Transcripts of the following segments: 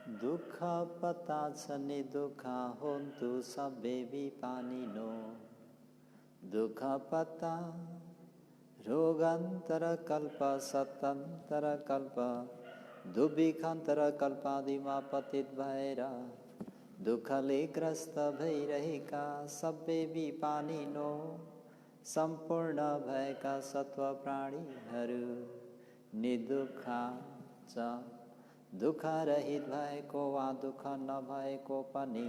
दुःख पता छ नि दुःख होन्तु सबे विपानिनो दुःख पता रोगान्तर कल्प सतन्तर कल्प दुर्भिक्षान्तर कल्पादिमा पतित भएर दुःखले ग्रस्त भइरहेका सबै विपानिनो सम्पूर्ण भएका सत्व प्राणीहरू निदुःख छ दुःख रहित भएको वा दुःख नभएको पनि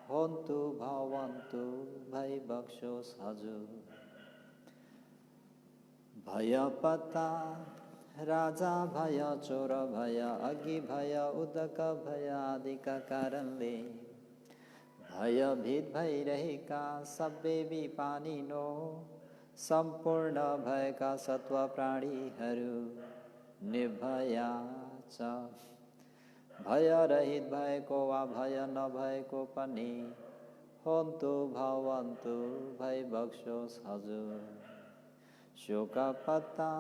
होन्तु भवन्तु भइबक्सोस् हजुर भय पता राजा भय चोर भय अघि भय उदक भय आदिका कारणले भयभीत भइरहेका सबै विपानिनो सम्पूर्ण भएका सत्व प्राणीहरू निर्भया छ भय रहित भएको वा भय नभएको पनि होन्तु भवन्तु भइबक्सोस् हजुर शोक पता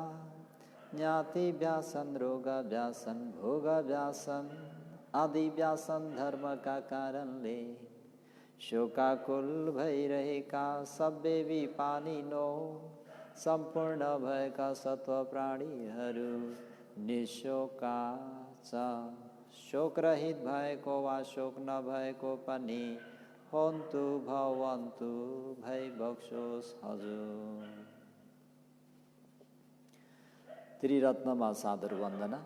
ज्ञाति व्यासन रोग व्यासन भोग व्यासन आदि व्यासन धर्मका कारणले शोकाकुल भइरहेका सबै विपानिनो सम्पूर्ण भएका सत्व प्राणीहरू निशोका छ शोक रहित भएको वा शोक नभएको पनि होन्तु भवन्तु भइबक्सोस् हजुर त्रिरत्नमा सादर वन्दना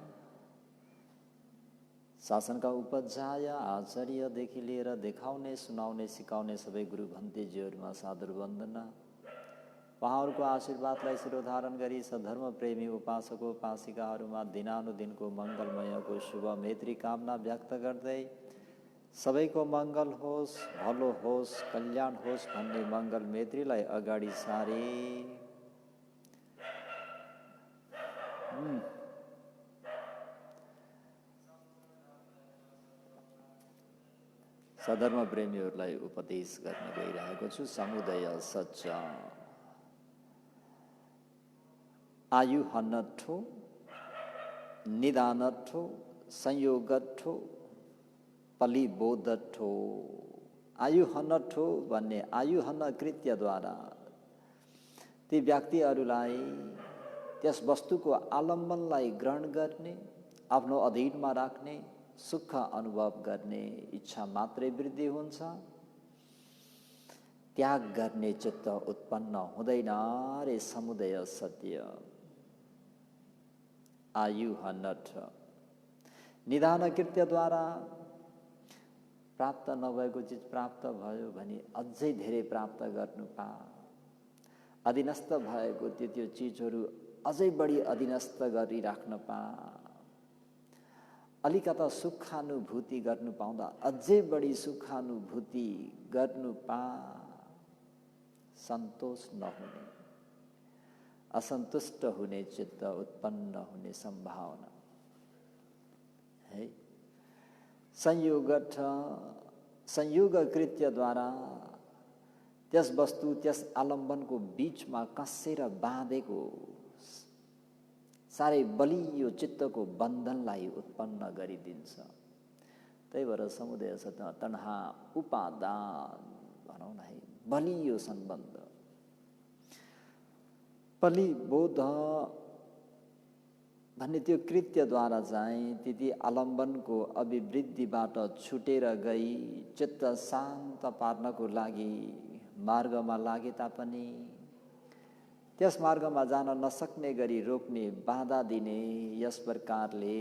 शासनका उपाध्याय आचार्यदेखि लिएर देखाउने सुनाउने सिकाउने सबै गुरु भन्तेजीहरूमा सादर वन्दना उहाँहरूको आशीर्वादलाई शिरोधारण गरी सधर्म प्रेमी उपासक उपासिकाहरूमा दिनानुदिनको मङ्गलमयको शुभ मैत्री कामना व्यक्त गर्दै सबैको मङ्गल होस् भलो होस् कल्याण होस् भन्ने मङ्गल मैत्रीलाई अगाडि सारे सधर्म प्रेमीहरूलाई उपदेश गर्न गइरहेको छु समुदय सच्चा आयु हन्नठो निदानठो संयोगठो पलिबोधठो आयु हन्नठो भन्ने आयु हन्न कृत्यद्वारा ती व्यक्तिहरूलाई त्यस वस्तुको आलम्बनलाई ग्रहण गर्ने आफ्नो अधीनमा राख्ने सुख अनुभव गर्ने इच्छा मात्रै वृद्धि हुन्छ त्याग गर्ने चित्त उत्पन्न हुँदैन रे समुदय सत्य आयु हन्नठ निदान कृत्यद्वारा प्राप्त नभएको चिज प्राप्त भयो भने अझै धेरै प्राप्त गर्नु पा अधीनस्थ भएको त्यो चिजहरू अझै बढी अधीनस्थ गरिराख्न पा अलिकता सुखानुभूति गर्नु पाउँदा अझै बढी सुखानुभूति गर्नु पा सन्तोष नहुने असन्तुष्ट हुने चित्त उत्पन्न हुने सम्भावना है संयोग कृत्यद्वारा त्यस वस्तु त्यस आलम्बनको बीचमा कसेर बाँधेको साह्रै बलियो चित्तको बन्धनलाई उत्पन्न गरिदिन्छ त्यही भएर समुदय सत्य तन्हा उपादान भनौँ न है बलियो सम्बन्ध पलिबोध भन्ने त्यो कृत्यद्वारा चाहिँ त्यति आलम्बनको अभिवृद्धिबाट छुटेर गई चित्त शान्त पार्नको लागि मार्गमा लागे तापनि त्यस मार्गमा जान नसक्ने गरी रोक्ने बाधा दिने यस प्रकारले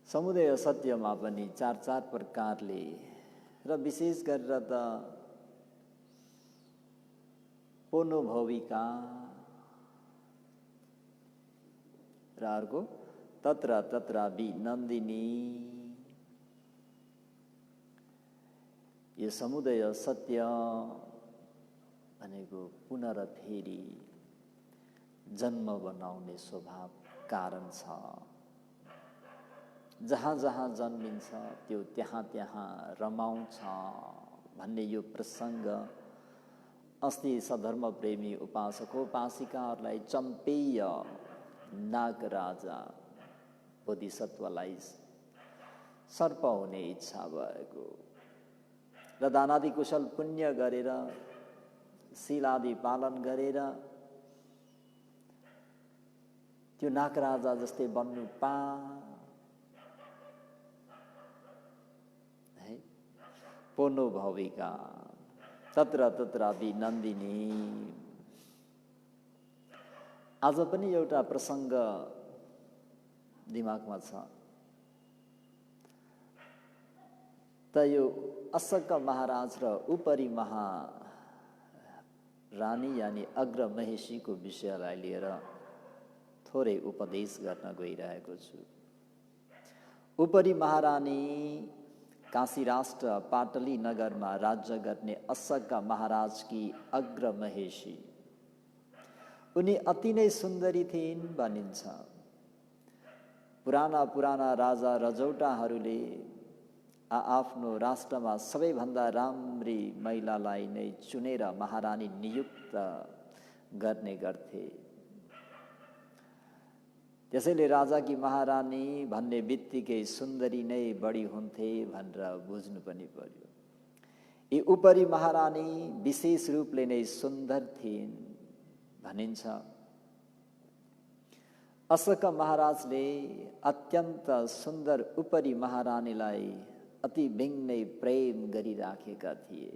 समुदय सत्यमा पनि चार प्रकारले र विशेष गरेर त पोनोभविका र अर्को तत्र तत्र विनन्दिनी यो समुदय सत्य भनेको पुनरफेरि जन्म बनाउने स्वभाव कारण छ जहाँ जहाँ जन्मिन्छ त्यो त्यहाँ त्यहाँ रमाउँछ भन्ने यो प्रसङ्ग अस्ति सधर्म प्रेमी उपासक उपासिकाहरूलाई चम्पेय नागराजा बोधिसत्वलाई सर्प हुने इच्छा भएको र दानादि कुशल पुण्य गरेर शीलादि पालन गरेर त्यो नागराजा जस्तै बन्नु है। पोनो भविका तत्र तत्रापि नन्दिनी। आज पनि एउटा प्रसङ्ग दिमागमा छ। त यो असक महाराज र उपरी महारानी यानी अग्र महेशीको विषयलाई लिएर थोरै उपदेश गर्न गइरहेको छु। उपरी महारानी काशी राष्ट्र पाटली नगरमा राज्य गर्ने असक महाराजकी अग्र महेशी। उनी अति नै सुन्दरी थिइन् भनिन्छ। पुराना पुराना राजा रजौटाहरूले आफ्नो राष्ट्रमा सबैभन्दा राम्री महिलालाई नै चुनेर महारानी नियुक्त गर्ने गर्थे। त्यसैले राजाकी महारानी भन्ने बित्तिकै सुन्दरी नै बढी हुन्थे भनेर बुझ्नु पनि पर्यो। यी उपरी महारानी विशेष रूपले नै सुन्दर थिइन् भनिन्छ। असक महाराजले अत्यन्त सुन्दर उपरी महारानीलाई अति बिङ्नै प्रेम गरिराखेका थिए,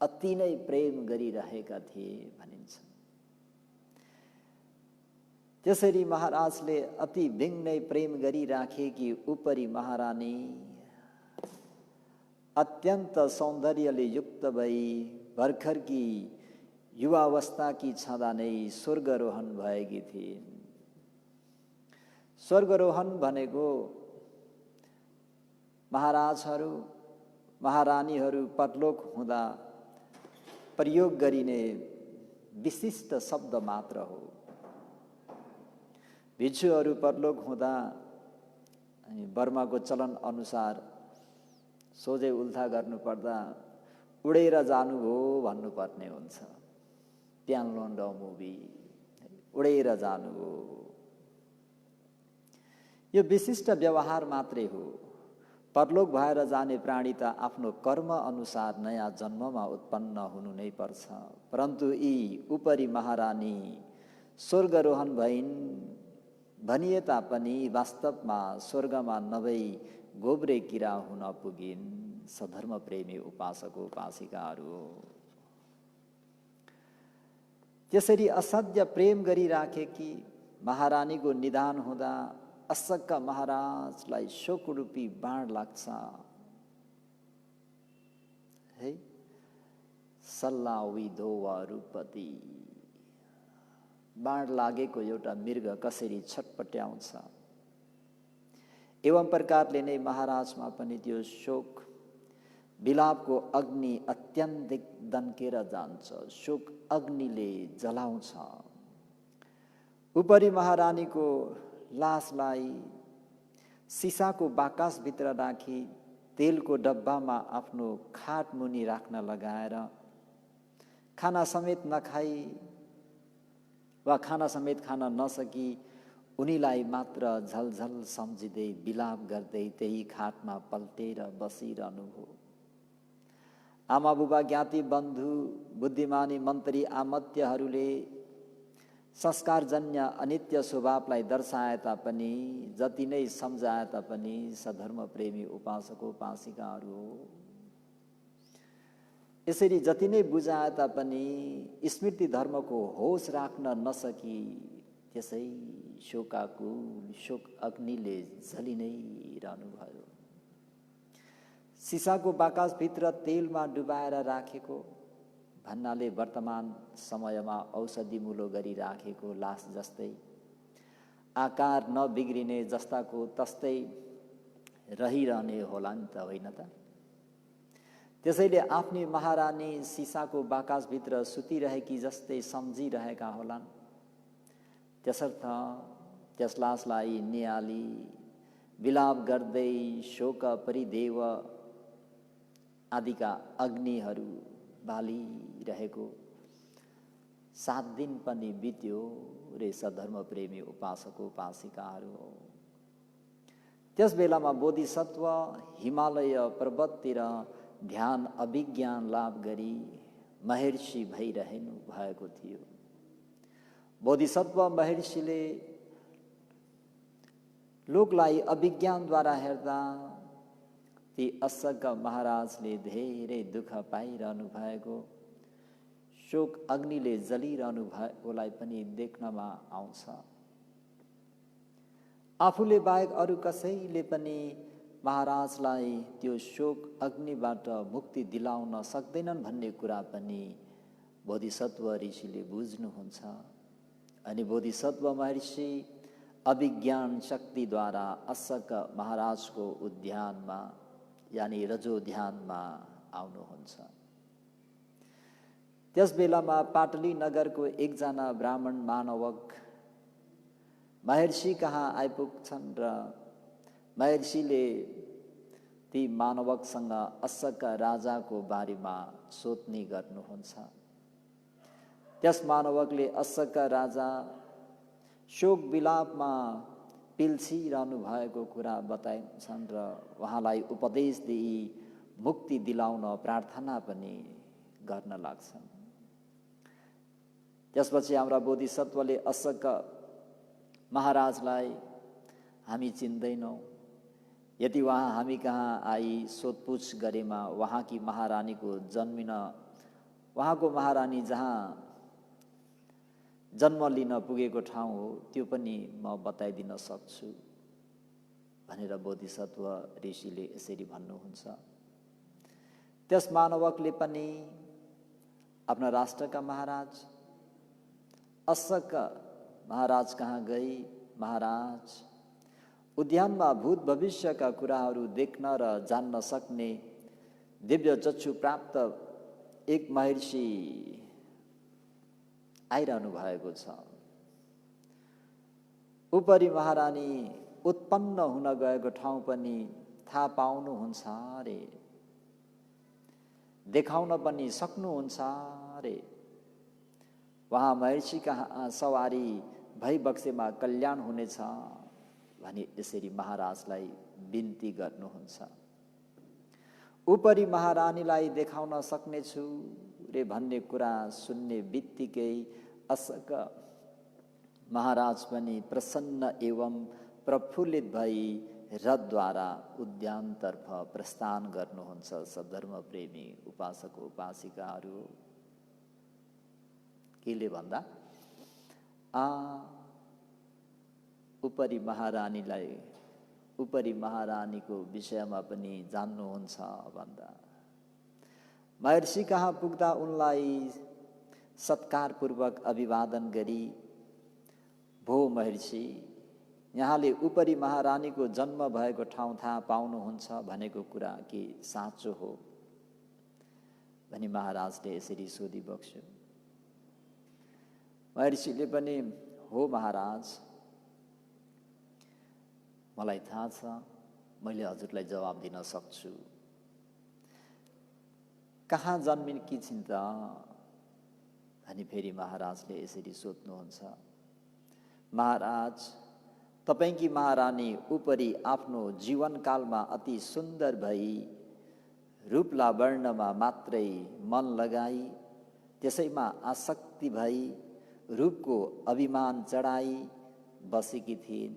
अति नै प्रेम गरिरहेका थिए भनिन्छ। त्यसरी महाराजले अति बिङ्नै प्रेम गरिराखेकी उपरी महारानी अत्यन्त सौन्दर्यले युक्त भई भर्खरकी युवावस्थाकी छँदा नै स्वर्गरोहण भएकी थिइन्। स्वर्गरोहण भनेको महाराजहरू महारानीहरू परलोक हुँदा प्रयोग गरिने विशिष्ट शब्द मात्र हो। भिक्षुहरू परलोक हुँदा बर्माको चलन अनुसार सोझै उल्था गर्नुपर्दा उडेर जानुभयो भन्नुपर्ने हुन्छ। प्यानलोन्ड मुभी उडेर जानुभयो। यो विशिष्ट व्यवहार मात्रै हो। परलोक भएर जाने प्राणी त आफ्नो कर्म अनुसार नयाँ जन्ममा उत्पन्न हुनु नै पर्छ। परन्तु यी उपरी महारानी स्वर्गरोहण भइन् भनिए तापनि वास्तवमा स्वर्गमा नभई गोब्रे किरा हुन पुगिन्। सधर्म प्रेमी उपासक उपासिकाहरू त्यसरी असाध्य प्रेम गरिराखेकी महारानीको निधान हुँदा असक महाराजलाई शोकरूपी बाण लाग्छ है। सल्लाविदो वा रूपति बाण लागेको एउटा मृग कसरी छटपट्याउँछ एवं प्रकारले नै महाराजमा पनि त्यो शोक विलापको अग्नि अत्यन्तिक दन्केर जान्छ। शोक अग्निले जलाउँछ। उपरी महारानीको लासलाई सिसाको बाकसभित्र राखी तेलको डब्बामा आफ्नो खाट मुनि राख्न लगाएर खाना समेत नखाई वा खाना समेत खान नसकी उनीलाई मात्र झलझल सम्झिँदै विलाप गर्दै त्यही खाटमा पल्टेर बसिरहनुभयो। आमा बुबा ज्ञाति बन्धु बुद्धिमानी मन्त्री आमत्यहरूले संस्कारजन्य अनित्य स्वभावलाई दर्शाए तापनि जति नै सम्झाए तापनि सधर्म प्रेमी उपासक उपासिकाहरू यसरी जति नै बुझाए तापनि स्मृति धर्मको होस राख्न नसकी त्यसै शोकाकुल शोक अग्निले जलि नै रहनुभयो। सिसाको बाकसभित्र तेलमा डुबाएर राखेको भन्नाले वर्तमान समयमा औषधि मुलो गरी राखेको लास जस्तै आकार नबिग्रिने जस्ताको तस्तै रहिरहने होला नि त होइन त। त्यसैले आफ्नी महारानी सिसाको बाकसभित्र सुतिरहेकी जस्तै सम्झिरहेका होलान्। त्यसर्थ त्यस लासलाई नियाली विलाप गर्दै शोक परिदेव आदिका अग्निहरू बालिरहेको 7 दिन पनि बित्यो रे सधर्म प्रेमी उपासक उपासिकाहरू। त्यस बेलामा बोधिसत्व हिमालय पर्वततिर ध्यान अभिज्ञान लाभ गरी महर्षि भइरहनु भएको थियो। बोधिसत्व महर्षिले लोकलाई अभिज्ञानद्वारा हेर्दा ती असक महाराजले धेरै दुःख पाइरहनु भएको, शोक अग्निले जलिरहनु भएकोलाई पनि देख्नमा आउँछ। आफूले बाहेक अरू कसैले पनि महाराजलाई त्यो शोक अग्निबाट मुक्ति दिलाउन सक्दैनन् भन्ने कुरा पनि बोधिसत्व ऋषिले बुझ्नुहुन्छ। अनि बोधिसत्व महर्षि अभिज्ञान शक्तिद्वारा असक महाराजको उद्यानमा यानि रजो ध्यानमा आउनुहुन्छ। त्यस बेलामा पाटली नगरको एकजना ब्राह्मण मानवक महर्षि कहाँ आइपुग्छन् र महर्षिले ती मानवकसँग असक राजाको बारेमा सोध्ने गर्नुहुन्छ। त्यस मानवकले असक राजा शोक विलापमा पिल्सिरहनु भएको कुरा बताइन्छन् र उहाँलाई उपदेश दिई मुक्ति दिलाउन प्रार्थना पनि गर्न लाग्छन्। त्यसपछि हाम्रा बोधिसत्वले असक महाराजलाई हामी चिन्दैनौँ, यदि उहाँ हामी कहाँ आई सोधपुछ गरेमा उहाँकी महारानीको जन्मिन उहाँको महारानी जहाँ जन्म लिन पुगेको ठाउँ हो त्यो पनि म बताइदिन सक्छु भनेर बोधिसत्व ऋषिले यसरी भन्नुहुन्छ। त्यस मानवकले पनि आफ्ना राष्ट्रका महाराज असक महाराज कहाँ गई, महाराज उद्यानमा भूत भविष्यका कुराहरू देख्न र जान्न सक्ने दिव्य चक्षु प्राप्त एक महर्षि आइरहनु भएको छ। उपरी महारानी उत्पन्न हुन गएको ठाउँ पनि थाहा पाउनुहुन्छ रे, देखाउन पनि सक्नुहुन्छ रे। वहाँ महर्षि कहाँ सवारी भइबक्सेमा कल्याण हुनेछ भनी यसरी महाराजलाई बिन्ती गर्नुहुन्छ। उपरी महारानीलाई देखाउन सक्नेछु रे भन्ने कुरा सुन्ने बित्तिकै असक महाराज पनि प्रसन्न एवं प्रफुल्लित भई रथद्वारा उद्यानतर्फ प्रस्थान गर्नुहुन्छ। सद्धर्म प्रेमी उपासक उपासिकाहरू केले भन्दा उपरी महारानीको विषयमा पनि जान्नुहुन्छ भन्दा महर्षि कहाँ पुग्दा उनलाई सत्कारपूर्वक अभिवादन गरी भो महर्षि, यहाँले उपरी महारानीको जन्म भएको ठाउँ थाहा पाउनुहुन्छ भनेको कुरा के साँचो हो भनी महाराजले यसरी सोधिबक्स्यो। महर्षिले पनि हो महाराज, मलाई थाहा छ, मैले हजुरलाई जवाब दिन सक्छु। कहाँ जन्मिनकी छिन् त भनी फेरि महाराजले यसरी सोध्नुहुन्छ। महाराज, तपाईंकी महारानी उपरी आफ्नो जीवनकालमा अति सुन्दर भई रूप लावण्यमा मात्रै मन लगाई त्यसैमा आसक्ति भई रूपको अभिमान चढाई बसेकी थिइन्।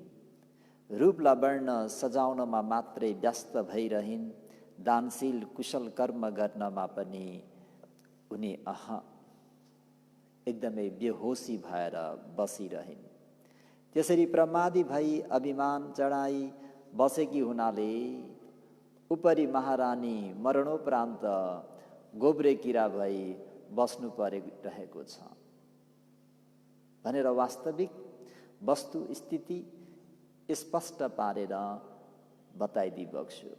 रूप लावण्य सजाउनमा मात्रै व्यस्त भइरहन्, दानशील कुशल कर्म गर्नमा पनि उनी एकदमै बेहोसी भएर बसिरहन्। त्यसरी प्रमादी भई अभिमान चढाई बसेकी हुनाले उपरी महारानी मरणोपरान्त गोब्रे किरा भई बस्नु परिरहेको छ भनेर वास्तविक वस्तु स्थिति स्पष्ट पारेर बताइदिबक्स्यो।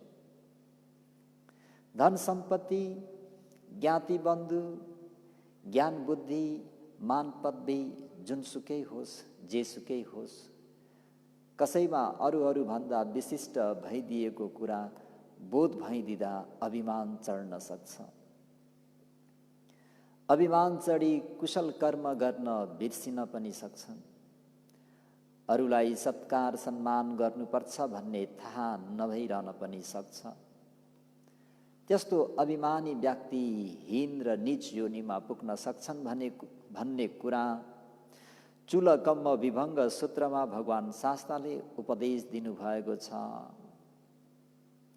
धन सम्पत्ति, ज्ञाति बन्धु, ज्ञान बुद्धि, मान पदवी जुनसुकै होस्, जेसुकै होस्, कसैमा अरू भन्दा विशिष्ट भइदिएको कुरा बोध भइदिँदा अभिमान चढ्न सक्छ। अभिमान चढी कुशल कर्म गर्न बिर्सिन पनि सक्छन्। अरूलाई सत्कार सम्मान गर्नुपर्छ भन्ने थाहा नभइरहन पनि सक्छ। त्यस्तो अभिमानी व्यक्ति हीन र नीच योनिमा पुग्न सक्छन् भन्ने कुरा चूलकम्म विभङ्ग सूत्रमा भगवान शास्त्रले उपदेश दिनुभएको छ।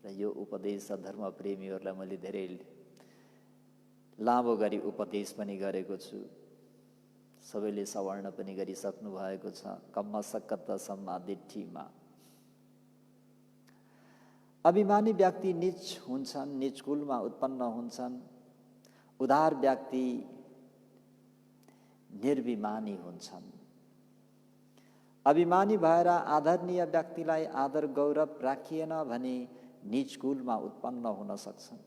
र यो उपदेश धर्म प्रेमीहरूलाई मैले धेरै लामो गरी उपदेश पनि गरेको छु। सबैले सवर्ण पनि गरिसक्नु भएको छ। कम्म सकत सम्मादिठीमा अभिमानी व्यक्ति नीच हुन्छन्, नीच कुलमा उत्पन्न हुन्छन्। उदार व्यक्ति निर्भिमानी हुन्छन्। अभिमानी भएर आदरणीय व्यक्तिलाई आदर गौरव राखिएन भने नीच कुलमा उत्पन्न हुन सक्छन्।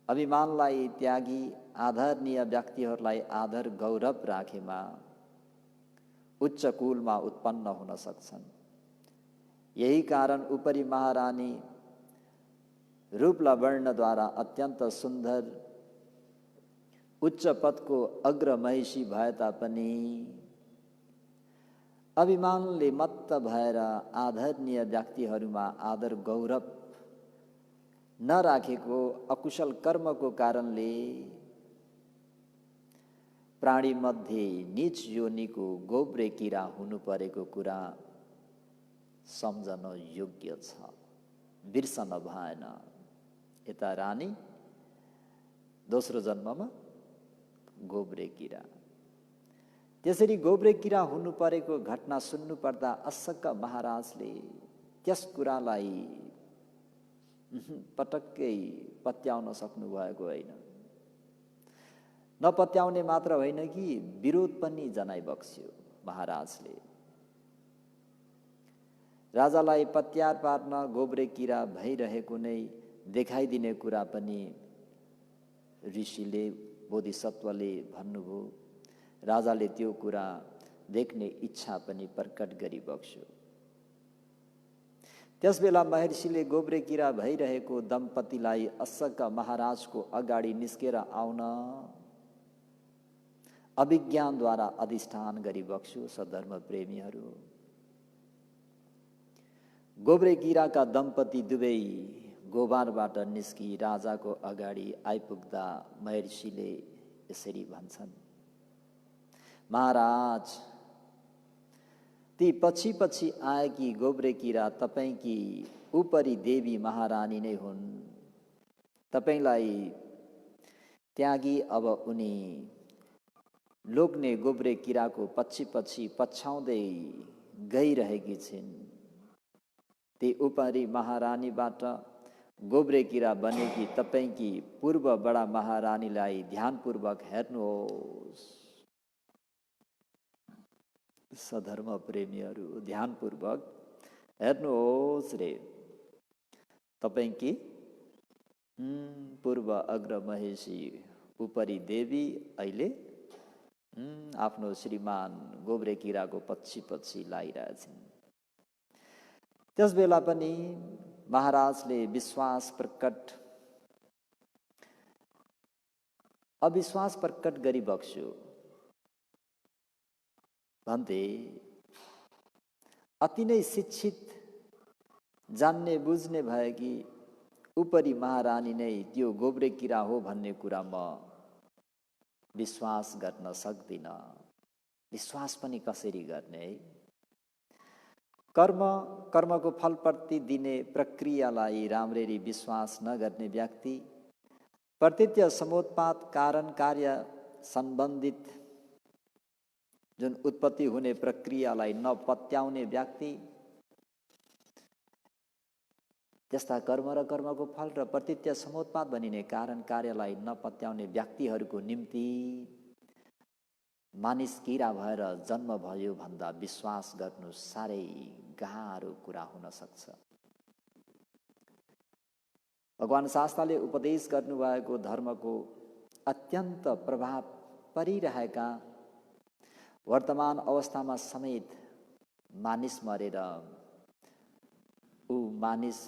अभिमानलाई त्यागी आदरणीय व्यक्तिहरूलाई आदर गौरव राखेमा उच्च कुलमा उत्पन्न हुन सक्छन्। यही कारण उपरी महारानी रूप लावण्यद्वारा अत्यन्त सुन्दर उच्च पदको अग्र महिषी भए तापनि अभिमानले मत्त भएर आदरणीय व्यक्तिहरूमा आदर गौरव नराखेको अकुशल कर्मको कारणले प्राणी मध्ये नीच योनिको गोब्रे किरा हुनु परेको कुरा सम्झन योग्य छ, बिर्सन भएन। यता रानी, दोस्रो जन्ममा गोब्रे किरा। त्यसरी गोब्रे किरा हुनु परेको घटना सुन्नु पर्दा अशोक महाराजले त्यस कुरालाई पटक्कै पत्याउन सक्नु भएको होइन। नपत्याउने मात्र होइन कि विरोध पनि जनाइबक्स्यो महाराजले। राजालाई पत्यार पार्न गोब्रे किरा भइरहेको नै देखाइदिने कुरा पनि ऋषिले बोधिसत्वले भन्नुभयो। राजाले त्यो कुरा देख्ने इच्छा पनि प्रकट गरिबक्स्यो। त्यसबेला महर्षिले गोब्रे किरा भइरहेको दम्पतिलाई अशोक महाराजको अगाडि निस्केर आउन अभिज्ञानद्वारा अधिष्ठान गरिबक्स्यो। सधर्म प्रेमीहरू, गोब्रे किराका दम्पति दुवै गोबारबाट निस्की राजाको अगाडि आइपुग्दा महर्षिले यसरी भन्छन्, महाराज, ती पछि पछि आएकी गोब्रे किरा तपाईंकी उपरी देवी महारानी नै हुन्। तपाईंलाई त्यागी अब उनी लोग्ने गोब्रे किराको पछि पछि पछ्याउँदै गइरहेकी छिन्। ती उपरी महारानीबाट गोब्रे किरा बनेकी तपाईंकी पूर्व बडा महारानीलाई ध्यानपूर्वक हेर्नुहोस्। सधर्म प्रेमीहरू, ध्यानपूर्वक हेर्नुहोस् रे। तपाईंकी पूर्व अग्र महेशी उपरी देवी अहिले आफ्नो श्रीमान गोब्रे किराको पछि पछि लागिरहेछन्। त्यसबेला पनि महाराजले अविश्वास प्रकट गरिबक्स्यो। भन्थे, अति नै शिक्षित जान्ने बुझ्ने भएकी उपरी महारानी नै त्यो गोब्रे किरा हो भन्ने कुरा म विश्वास गर्न सक्दिन। विश्वास पनि कसरी गर्ने है? कर्मको फलप्रति दिने प्रक्रियालाई राम्ररी विश्वास नगर्ने व्यक्ति, प्रत्यक्ष समुत्पाद कारण कार्य सम्बन्धित जुन उत्पत्ति हुने प्रक्रियालाई नपत्याउने व्यक्ति, त्यस्ता कर्म र कर्मको फल र प्रत्यक्ष समुत्पाद भनिने कारण कार्यलाई नपत्याउने व्यक्तिहरूको निम्ति मानिस किरा भएर जन्म भयो भन्दा विश्वास गर्नु साह्रै गाह्रो कुरा हुन सक्छ। भगवान शास्त्रले उपदेश गर्नुभएको धर्मको अत्यन्त प्रभाव परिरहेका वर्तमान अवस्थामा समेत मानिस मरेर ऊ मानिस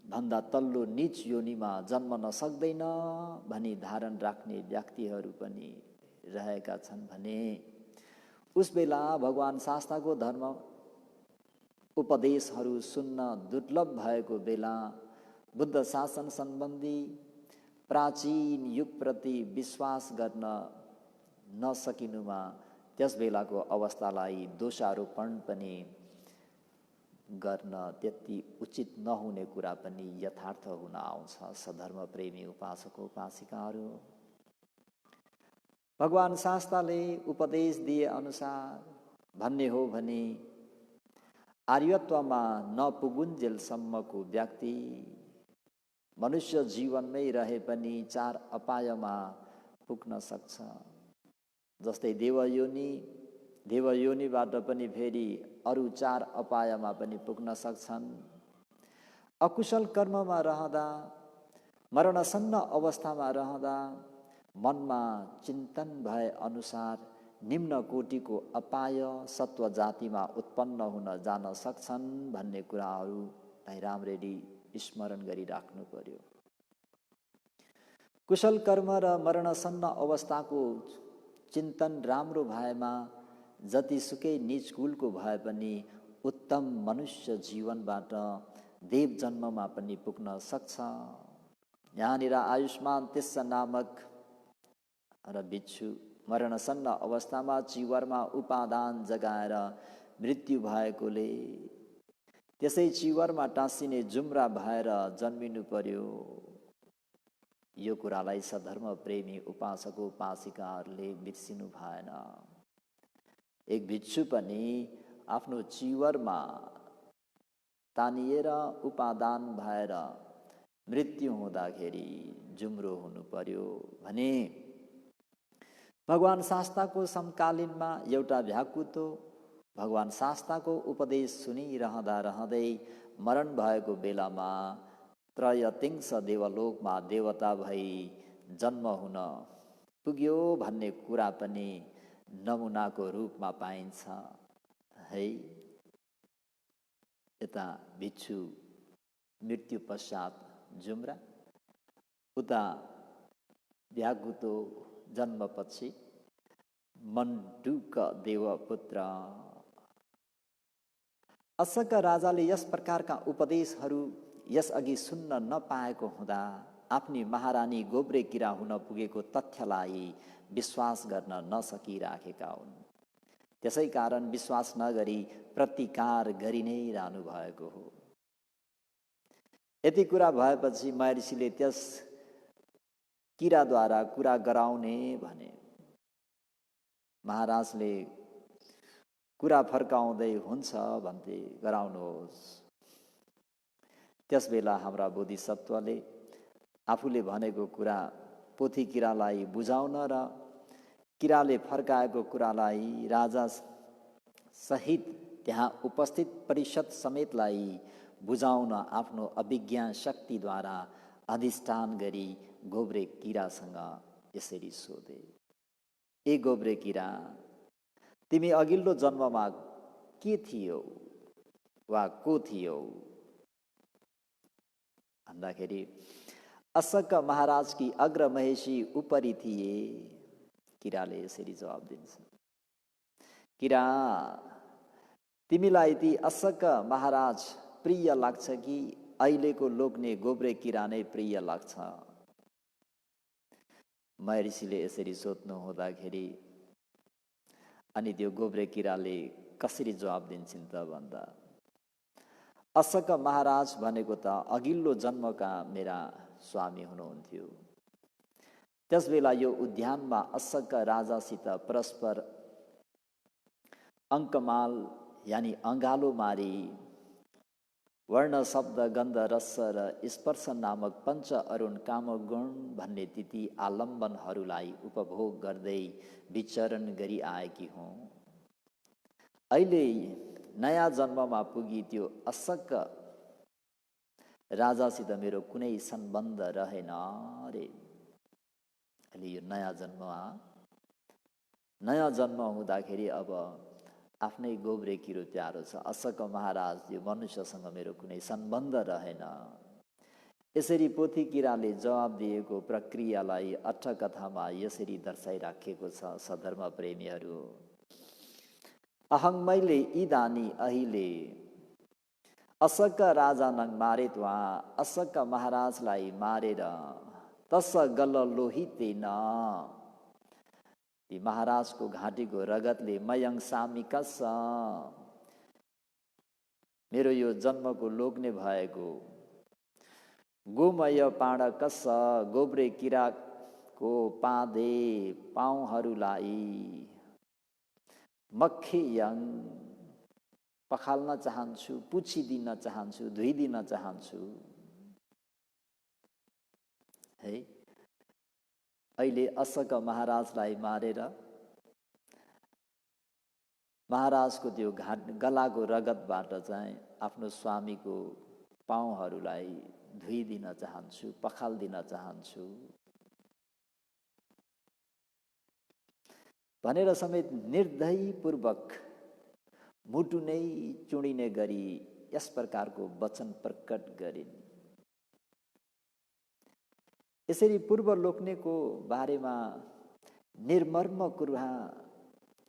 भन्दा तल्लो नीच योनिमा जन्म नसक्दैन भनी धारण राख्ने व्यक्तिहरू पनि रहेका छन् भने उस बेला भगवान शास्ताको धर्म उपदेशहरू सुन्न दुर्लभ भएको बेला बुद्ध शासन सम्बन्धी प्राचीन युगप्रति विश्वास गर्न नसकिनुमा त्यस बेलाको अवस्थालाई दोषारोपण पनि गर्न त्यति उचित नहुने कुरा पनि यथार्थ हुन आउँछ। सधर्म प्रेमी उपासक उपासिकाहरू, भगवान शास्ताले उपदेश दिए अनुसार भन्ने हो भने आर्यत्वमा नपुगुन्जेलसम्मको व्यक्ति मनुष्य जीवनमै रहे पनि 4 अपायमा पुग्न सक्छ। जस्तै देवयोनिबाट पनि फेरि अरू 4 अपायमा पनि पुग्न सक्छन्। अकुशल कर्ममा रहँदा, मरणसन्न अवस्थामा रहँदा मनमा चिन्तन भए अनुसार निम्न कोटिको अपाय सत्व जातिमा उत्पन्न हुन जान सक्छन् भन्ने कुराहरूलाई राम्ररी स्मरण गरिराख्नु पर्यो। कुशल कर्म र मरणसन्न अवस्थाको चिन्तन राम्रो भएमा जतिसुकै नीच कुलको भए पनि उत्तम मनुष्य जीवनबाट देव जन्ममा पनि पुग्न सक्छ। यहाँनिर आयुष्मान तिस्स नामक र भिक्षु मरणसन्न अवस्थामा चिवरमा उपादान जगाएर मृत्यु भएकोले त्यसै चिवरमा टाँसिने जुम्रा भएर जन्मिनु पर्यो। यो कुरालाई सधर्म प्रेमी उपासक उपासिकाहरूले बिर्सिनु भएन। एक भिक्षु पनि आफ्नो चिवरमा तानिएर उपादान भएर मृत्यु हुँदाखेरि जुम्रो हुनु पर्यो भने भगवान शास्ताको समकालीनमा एउटा भ्याकुतो भगवान शास्ताको उपदेश सुनिरहँदा रहँदै मरण भएको बेलामा त्रयतिंश देवलोकमा देवता भई जन्म हुन पुग्यो भन्ने कुरा पनि नमुनाको रूपमा पाइन्छ है। यता भिक्षु मृत्यु पश्चात जुम्रा, उता भ्याकुतो जन्मपछि मण्डुक देवपुत्र। अशक राजाले यस प्रकारका उपदेशहरू यसअघि सुन्न नपाएको हुँदा आफ्नी महारानी गोब्रे किरा हुन पुगेको तथ्यलाई विश्वास गर्न नसकिराखेका हुन्। त्यसै कारण विश्वास नगरी प्रतिकार गरि नै रहनु भएको हो। यति कुरा भएपछि महर्षिले त्यस किराद्वारा कुरा गराउने भने। महाराजले कुरा फर्काउँदै हुन्छ भन्थे, गराउनुहोस्। त्यसबेला हाम्रा बोधिसत्वले आफूले भनेको कुरा पोथी किरालाई बुझाउन र किराले फर्काएको कुरालाई राजा सहित त्यहाँ उपस्थित परिषद समेतलाई बुझाउन आफ्नो अभिज्ञा शक्तिद्वारा अधिष्ठान गरी गोब्रे किरासँग यसरी सोधे, ए गोब्रे किरा, तिमी अघिल्लो जन्ममा के थियौ वा को थियौ भन्दाखेरि अशक महाराजकी अग्र महेशी उपरि थिए। किराले यसरी जवाब दिन्छ, किरा, तिमीलाई ती अशक महाराज प्रिय लाग्छ कि अहिलेको लोग्ने गोब्रे किरा नै प्रिय लाग्छ? महर्षिले यसरी सोध्नु हुँदाखेरि अनि त्यो गोब्रे किराले कसरी जवाब दिन्छन् त भन्दा, अशक महाराज भनेको त अघिल्लो जन्मका मेरा स्वामी हुनुहुन्थ्यो। त्यसबेला यो उद्यानमा अशक राजासित परस्पर अङ्कमाल यानि अङ्गालो मारी वर्ण शब्द गन्ध रस र स्पर्श नामक पञ्च अरुण कामगुण भन्ने तिथि आलम्बनहरूलाई उपभोग गर्दै विचरण गरी आएकी हुँ। अहिले नयाँ जन्ममा पुगी त्यो अशक राजासित मेरो कुनै सम्बन्ध रहेन रे। अहिले यो नयाँ जन्म हुँदाखेरि अब आफ्नै गोब्रे किरो प्यारो छ। अशक महाराज, यो मनुष्यसँग मेरो कुनै सम्बन्ध रहेन। यसरी पोथी किराले जवाब दिएको प्रक्रियालाई अट्ठकथामा यसरी दर्शाइराखेको छ। सधर्म प्रेमीहरू, अहङ मैले इदानी अहिले असक राजा नङ मारे त्वा असक महाराजलाई मारेर तस गल लोहितेन ती महाराजको घाँटीको रगतले मयङ सामी कस मेरो यो जन्मको लोग्ने भएको गोमय पाण कस गोब्रे किराको पादे पाउहरूलाई मख्यङ पखाल्न चाहन्छु, पुछिदिन चाहन्छु, धुइदिन चाहन्छु। है अहिले असक महाराजलाई मारेर महाराजको त्यो गलाको रगतबाट चाहिँ आफ्नो स्वामीको पाउहरूलाई धुइदिन चाहन्छु, पखाल्दिन चाहन्छु भनेर समेत निर्दयपूर्वक मुटु नै चुडिने गरी यस प्रकारको वचन प्रकट गरिन्। यसरी पूर्व लोग्नेको बारेमा निर्मर्म कुरा,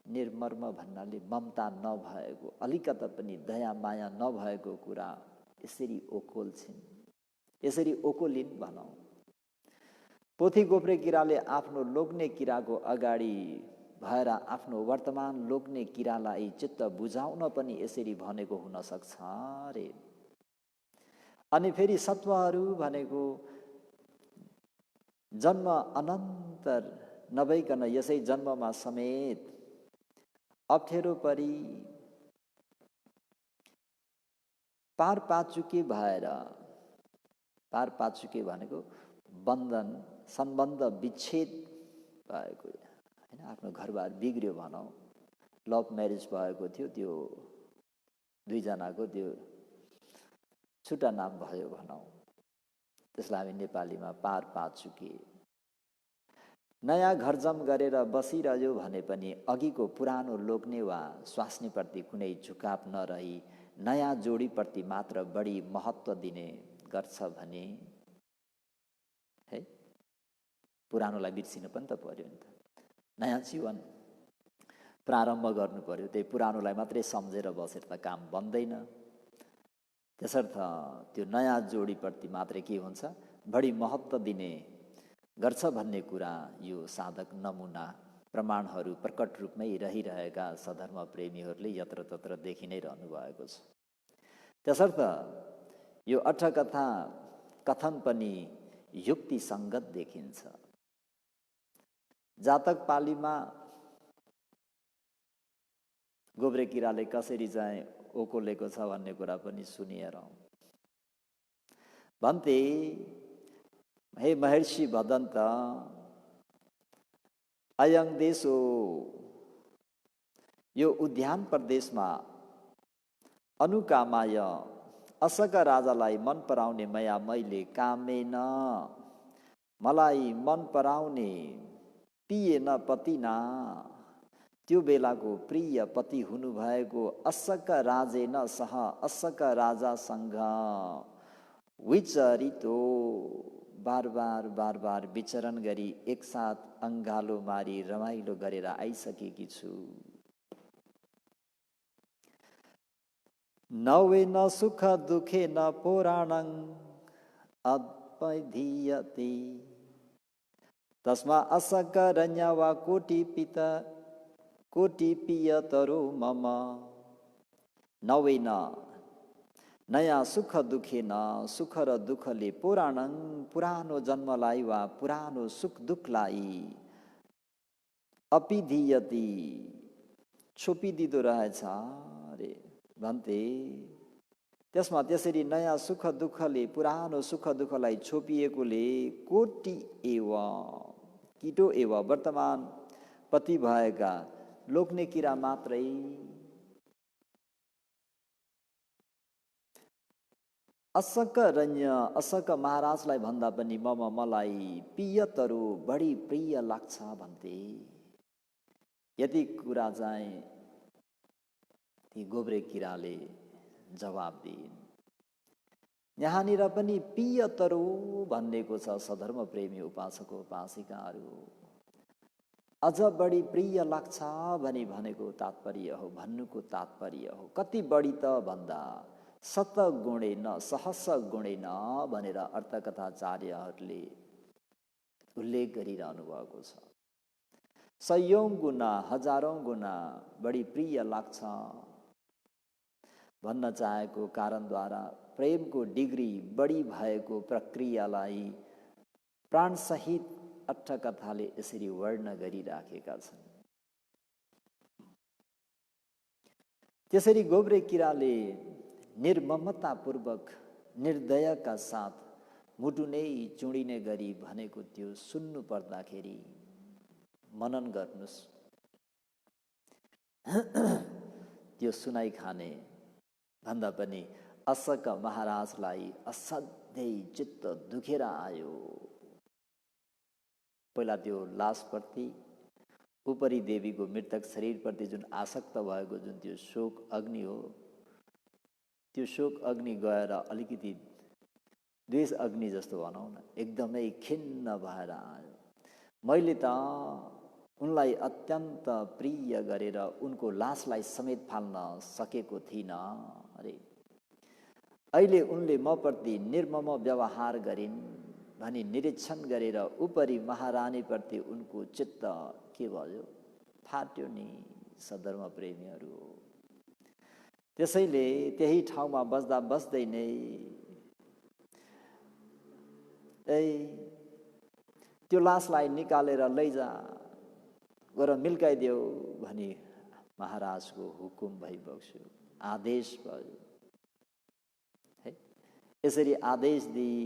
निर्मर्म भन्नाले ममता नभएको, अलिकता पनि दया माया नभएको कुरा यसरी ओकोल्छिन्, यसरी ओकोलिन् भनौँ। पोथी गोब्रे किराले आफ्नो लोग्ने किराको अगाडि भएर आफ्नो वर्तमान लोग्ने किरालाई चित्त बुझाउन पनि यसरी भनेको हुन सक्छ रे। अनि फेरि सत्वहरू भनेको जन्म अनन्तर नभइकन यसै जन्ममा समेत अप्ठ्यारो परी पारपाचुके भएर, पारपाचुके भनेको बन्धन सम्बन्ध विच्छेद भएको हैन, आफ्नो घरबार बिग्रियो भनौँ, लभ म्यारेज भएको थियो, त्यो दुईजनाको त्यो छुट्टा नाम भयो भनौँ, त्यसलाई हामी नेपालीमा पारपाचुके। नयाँ घरजम गरेर बसिरह्यो भने पनि अघिको पुरानो लोग्ने वा स्वास्नीप्रति कुनै झुकाव नरही नयाँ जोडीप्रति मात्र बढी महत्त्व दिने गर्छ भने है, पुरानोलाई बिर्सिनु पनि त पर्यो नि त, नयाँ जीवन प्रारम्भ गर्नु पर्यो, त्यही पुरानोलाई मात्रै सम्झेर बसेर त काम बन्दैन। त्यसर्थ त्यो नयाँ जोडीप्रति मात्रै के हुन्छ, बढी महत्त्व दिने गर्छ भन्ने कुरा यो साधक नमुना प्रमाणहरू प्रकट रूपमै रहिरहेका सधर्म प्रेमीहरूले यत्रतत्र देखि नै रहनु भएको छ। त्यसर्थ यो अठकथा कथन पनि युक्तिसङ्गत देखिन्छ। जातक पालीमा गोब्रे किराले कसरी चाहिँ ओकोलेको छ भन्ने कुरा पनि सुनिएर भन्थे, हे महर्षि भदन्त अयं देशो, यो उद्यान प्रदेशमा अनुकामाय असक राजालाई मन पराउने मया मैले कामेन, मलाई मन पराउने पिएन पतिना, त्यो बेलाको प्रिय पति हुनुभएको असक राजेन सह असक राजासँग विचरितो, बार बार विचरण गरी एकसाथ अङ्गालो मारी रमाइलो गरेर आइसकेकी छु। नवेन सुख दुखेन पुराणं अद्पधीयते, तस्मा असकरण्य वा कोटि पियतरो मम। नवेन नयाँ सुख दुखेन, सुख र दुःखले पुराणं पुरानो जन्मलाई वा पुरानो सुख दुःखलाई अपिधीयति छोपिदिँदो रहेछ रे भन्थे। त्यसमा त्यसरी नयाँ सुख दुःखले पुरानो सुख दुःखलाई छोपिएकोले कोटि एव किटो एव वर्तमान पति भएका लोग्ने किरा मात्रै असक रन्य असक महाराजलाई भन्दा पनि मलाई पियतरो बढी प्रिय लाग्छ भन्थे। यति कुरा चाहिँ ती गोब्रे किराले जवाब दिइन्। यहाँनिर पनि पियतरो भन्नेको छ सधर्म प्रेमी उपासक उपासिकाहरू। अझ बढी प्रिय लाग्छ भनी भनेको तात्पर्य हो, भन्नुको तात्पर्य हो। कति बढी त भन्दा शत गुणेन सहस्र गुणेन भनेर अर्थकथाचार्यहरूले उल्लेख गरिरहनु भएको छ। सयौं गुना हजारौं गुना बढी प्रिय लाग्छ भन्न चाहेको कारणद्वारा प्रेमको डिग्री बढी भएको प्रक्रियालाई प्राणसहित अट्टकथाले यसरी वर्ण गरिराखेका छन्। त्यसरी गोब्रे किराले निर्ममतापूर्वक निर्दयका साथ मुटु नै चुडिने गरी भनेको त्यो सुन्नु पर्दाखेरि मनन गर्नुस्। त्यो सुनाइ खाने भन्दा पनि अशोक महाराजलाई असाध्यै चित्त दुखेर आयो। पहिला त्यो लासप्रति, उपरी देवीको मृतक शरीरप्रति जुन आसक्त भएको जुन त्यो शोक अग्नि हो, त्यो शोक अग्नि गएर अलिकति द्वेष अग्नि जस्तो भनौँ न, एकदमै खिन्न भएर आयो। मैले त उनलाई अत्यन्त प्रिय गरेर उनको लासलाई समेत फाल्न सकेको थिइनँ अरे। अहिले उनले मप्रति निर्मम व्यवहार गरिन् भनी निरीक्षण गरेर उपरी महारानीप्रति उनको चित्त के भयो, फाट्यो नि सधर्म प्रेमीहरू। त्यसैले त्यही ठाउँमा बस्दा बस्दै नै त्यो लासलाई निकालेर लैजा गर मिल्काइदेऊ भनी महाराजको हुकुम भइबक्स्यो, आदेश भयो है। यसरी आदेश दिई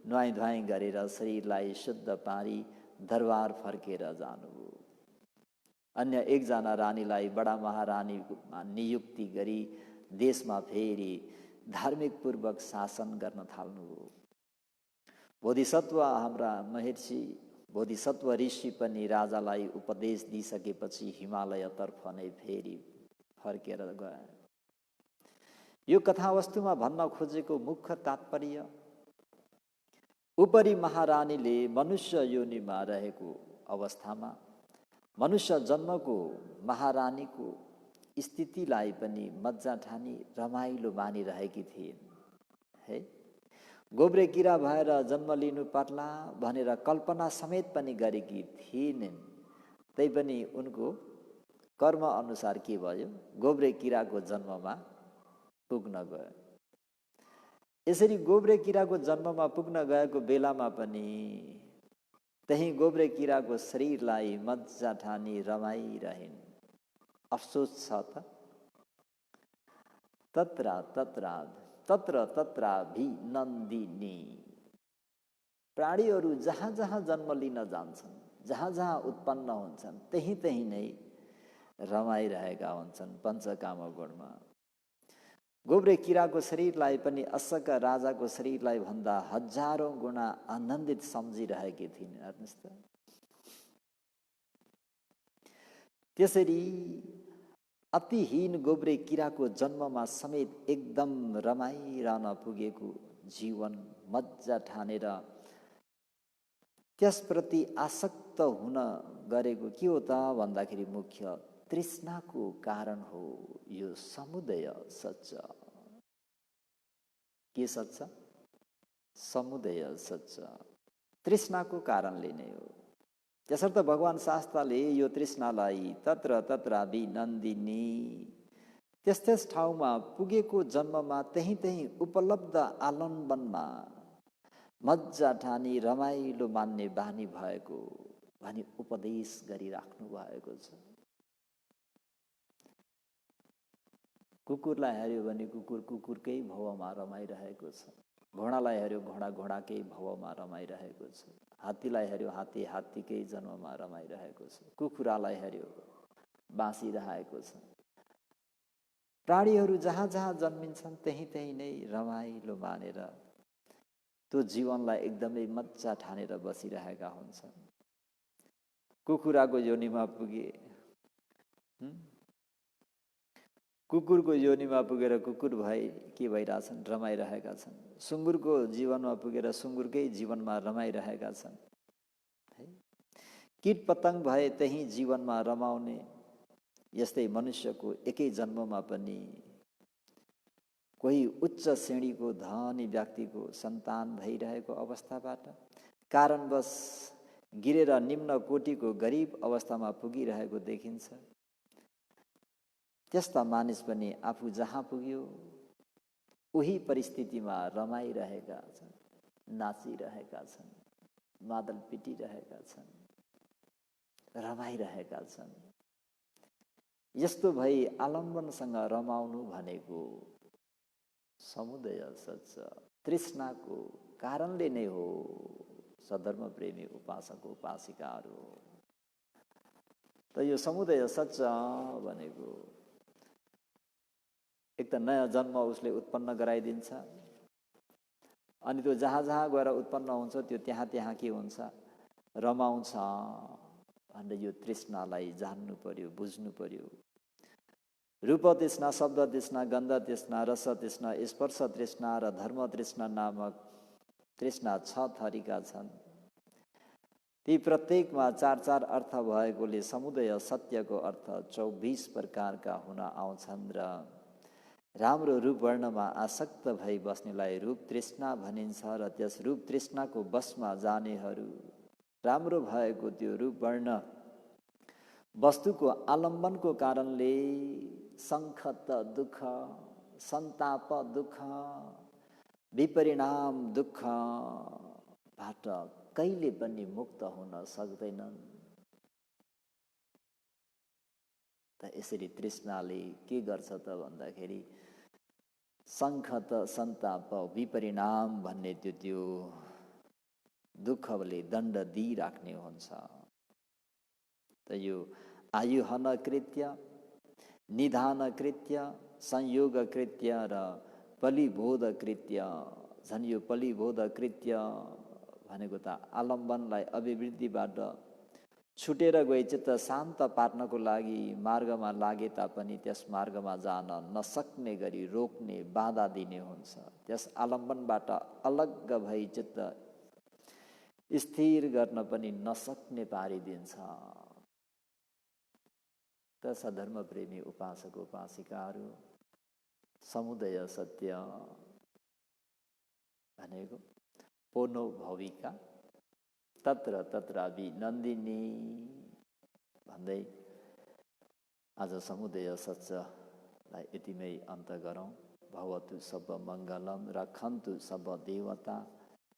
नुहाई धुवाई गरेर शरीरलाई शुद्ध पारी दरबार फर्केर जानुभयो। अन्य एकजना रानीलाई बडा महारानीमा नियुक्ति गरी देशमा फेरि धार्मिक पूर्वक शासन गर्न थाल्नुभयो। बोधिसत्व हाम्रा महर्षि बोधिसत्व ऋषि पनि राजालाई उपदेश दिइसकेपछि हिमालयतर्फ नै फेरि फर्केर गए। यो कथावस्तुमा भन्न खोजेको मुख्य तात्पर्य उपरी महारानीले मनुष्य योनिमा रहेको अवस्थामा मनुष्य जन्मको महारानीको स्थितिलाई पनि मज्जा ठानी रमाइलो मानिरहेकी थिइन् है। गोब्रे किरा भएर जन्म लिनु पर्ला भनेर कल्पना समेत पनि गरेकी थिइनन्। तैपनि उनको कर्म अनुसार के भयो, गोब्रे किराको जन्ममा पुग्न गयो। यसरी गोब्रे किराको जन्ममा पुग्न गएको बेलामा पनि त्यही गोब्रे किराको शरीरलाई मज्जा ठानी रमाइरहिन्। अफसोस छ त तत्र तत्राभिनन्दिनी। प्राणीहरू जहाँ जहाँ जन्म लिन जान्छन्, जहाँ जहाँ उत्पन्न हुन्छन्, त्यही त्यही नै रमाइरहेका हुन्छन् पञ्चकाम गुणमा। गोब्रे किराको शरीरलाई पनि अशोक राजाको शरीरलाई भन्दा हजारौं गुणा आनन्दित सम्झिरहेकी थिइन्। हेर्नुहोस् त। त्यसरी अतिहीन गोब्रे किराको जन्ममा समेत एकदम रमाइरहन पुगेको जीवन मज्जा ठानेर त्यसप्रति आसक्त हुन गरेको के हो त भन्दाखेरि मुख्य तृष्णाको कारण हो। यो समुदय सच्च। के सच्च? समुदय सच्च। तृष्णाको कारणले नै हो। त्यसर्थ भगवान शास्त्रले यो तृष्णालाई तत्राभिनन्दिनी, त्यस त्यस ठाउँमा पुगेको जन्ममा त्यही त्यही उपलब्ध आलम्बनमा मज्जा ठानी रमाइलो मान्ने बानी भएको भनी उपदेश गरिराख्नु भएको छ। कुकुरलाई हेर्यो भने कुकुर कुकुरकै भवमा रमाइरहेको छ। घोडालाई हेर्यो घोडा घोडाकै भवमा रमाइरहेको छ। हात्तीलाई हेर्यो हात्ती हात्तीकै जन्ममा रमाइरहेको छ। कुखुरालाई हेर्यो बाँसिरहेको छ। प्राणीहरू जहाँ जहाँ जन्मिन्छन् त्यही त्यही नै रमाइलो मानेर त्यो जीवनलाई एकदमै मज्जा ठानेर बसिरहेका हुन्छन्। कुखुराको योनिमा पुगे, कुकुरको योनिमा पुगेर कुकुर भए के भइरहेछन्, रमाइरहेका छन्। सुँगुरको जीवनमा पुगेर सुँगुरकै जीवनमा रमाइरहेका छन् है। कीट पतंग भए त्यही जीवनमा रमाउने, यस्तै मनुष्यको एकै जन्ममा पनि कोही उच्च श्रेणीको धनी व्यक्तिको सन्तान भइरहेको अवस्थाबाट कारणवश गिरेर निम्न कोटिको गरिब अवस्थामा पुगिरहेको देखिन्छ। त्यस्ता मानिस पनि आफू जहाँ पुग्यो उही परिस्थितिमा रमाइरहेका छन्, नाचिरहेका छन्, मादल पिटिरहेका छन्, रमाइरहेका छन्। यस्तो भई आलम्बनसँग रमाउनु भनेको समुदय सच्च तृष्णाको कारणले नै हो। सधर्म प्रेमी उपासक उपासिकाहरू, त यो समुदय सच्च भनेको एक त नयाँ जन्म उसले उत्पन्न गराइदिन्छ, अनि त्यो जहाँ जहाँ गएर उत्पन्न हुन्छ त्यो त्यहाँ त्यहाँ के हुन्छ, रमाउँछ भनेर यो तृष्णालाई जान्नु पर्यो, बुझ्नु पर्यो। रूप तृष्णा, शब्द तृष्णा, गन्ध तृष्णा, रस तृष्णा, स्पर्श तृष्णा र धर्म तृष्णा नामक तृष्णा 6 थरीका छन्। ती प्रत्येकमा 4-4 अर्थ भएकोले समुदय सत्यको अर्थ 24 प्रकारका हुन आउँछन् र राम्रो रूप वर्णमा आसक्त भई बस्नेलाई रूप तृष्णा भनिन्छ र त्यस रूप तृष्णाको बसमा जानेहरू राम्रो भएको त्यो रूप वर्ण वस्तुको आलम्बनको कारणले सङ्खत दुःख, सन्ताप दुःख, विपरिणाम दुःखबाट कहिले पनि मुक्त हुन सक्दैनन्। त यसरी तृष्णाले के गर्छ त भन्दाखेरि सङ्खत, सन्ताप, विपरिणाम भन्ने त्यो दुःखले दण्ड दिइराख्ने हुन्छ। त यो आयुहन कृत्य, निधान कृत्य, संयोग कृत्य र पलिबोध कृत्य, झन् यो पलिबोध कृत्य भनेको त आलम्बनलाई अभिवृद्धिबाट छुटेर गई चित्त शान्त पार्नको लागि मार्गमा लागे तापनि त्यस मार्गमा जान नसक्ने गरी रोक्ने, बाधा दिने हुन्छ। त्यस आलम्बनबाट अलग भई चित्त स्थिर गर्न पनि नसक्ने पारिदिन्छ। त सधर्म प्रेमी उपासक उपासिकाहरू, समुदय सत्य भनेको पोनो भविका तत्र तत्रापि नन्दिनी भन्दै आज समुदय सत्यलाई यतिमै अन्त गरौँ। भवतु सब मङ्गलम, रक्षन्तु सब देवता,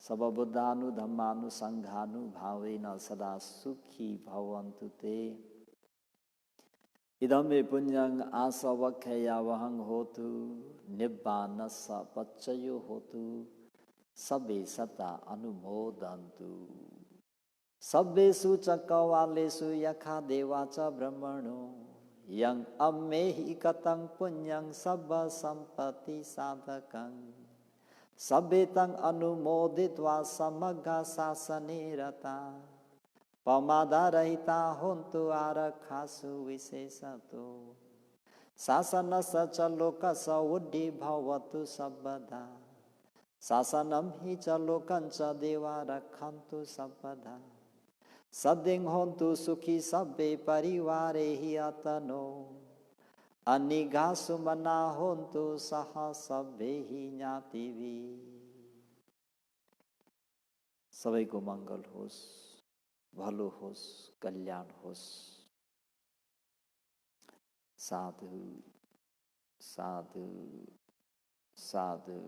सब बुद्धानु धम्मानु सङ्घानु भावेन सदा सुखी भवन्तु ते। इदं मे पुण्यं आसवख्ययावहं होतु, निब्बानस्स पच्चयो होतु, सबे सता अनुमोदन्तु। सब्बेषु च कवालेषु यथा देवा च ब्रह्मणो, यं अम्मेहि कतं पुण्यं सब सम्पत्ति साधकं, सब्बे तं अनुमोदित्वा समग्र शासने रता, पमादरहिता होन्तु आरक्षासु विशेषतो, शासनस्य च लोकस्य उड्डी भवतु सर्वदा, शासनं हि च लोकं च देवा रक्षन्तु सर्वदा, सद्यं होन्तु सुखी सब्बे परिवारे हि अतनो, अनिघासु मना होन्तु सह सब्बे हि ज्ञातिभिः। सबैको मङ्गल होस्, भलो होस्, कल्याण होस्। साधु साधु साधु।